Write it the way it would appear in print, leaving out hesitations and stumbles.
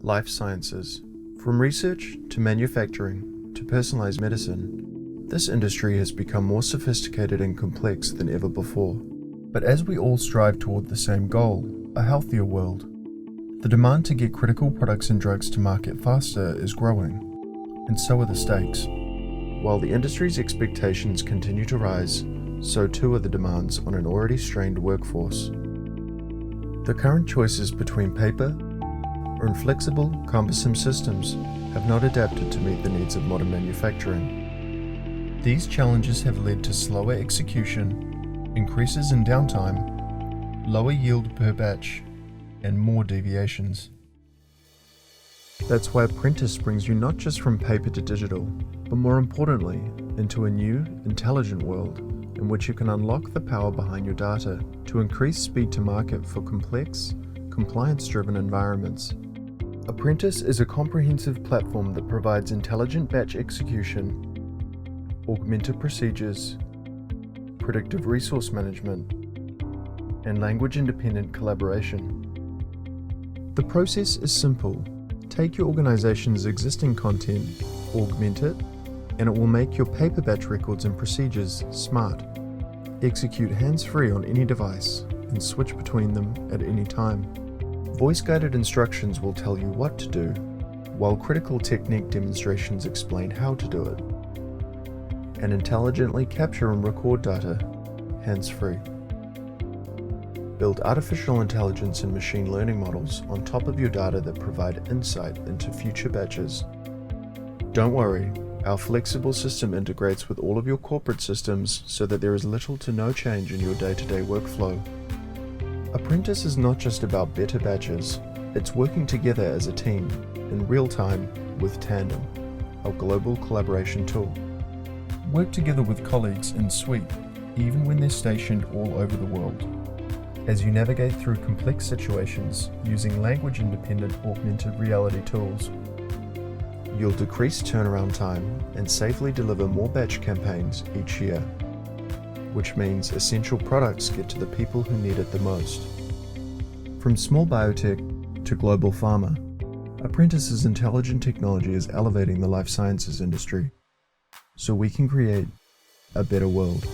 Life sciences. From research to manufacturing to personalized medicine, this industry has become more sophisticated and complex than ever before. But as we all strive toward the same goal, a healthier world, the demand to get critical products and drugs to market faster is growing, and so are the stakes. While the industry's expectations continue to rise, so too are the demands on an already strained workforce. The current choices between paper or inflexible, cumbersome systems have not adapted to meet the needs of modern manufacturing. These challenges have led to slower execution, increases in downtime, lower yield per batch, and more deviations. That's why Apprentice brings you not just from paper to digital, but more importantly, into a new, intelligent world in which you can unlock the power behind your data to increase speed to market for complex, compliance-driven environments. Apprentice is a comprehensive platform that provides intelligent batch execution, augmented procedures, predictive resource management, and language-independent collaboration. The process is simple. Take your organization's existing content, augment it, and it will make your paper batch records and procedures smart. Execute hands-free on any device and switch between them at any time. Voice-guided instructions will tell you what to do, while critical technique demonstrations explain how to do it. And intelligently capture and record data, hands-free. Build artificial intelligence and machine learning models on top of your data that provide insight into future batches. Don't worry, our flexible system integrates with all of your corporate systems so that there is little to no change in your day-to-day workflow. Apprentice is not just about better batches, it's working together as a team, in real time, with Tandem, our global collaboration tool. Work together with colleagues in Suite, even when they're stationed all over the world. As you navigate through complex situations using language-independent augmented reality tools, you'll decrease turnaround time and safely deliver more batch campaigns each year, which means essential products get to the people who need it the most. From small biotech to global pharma, Apprentice's intelligent technology is elevating the life sciences industry so we can create a better world.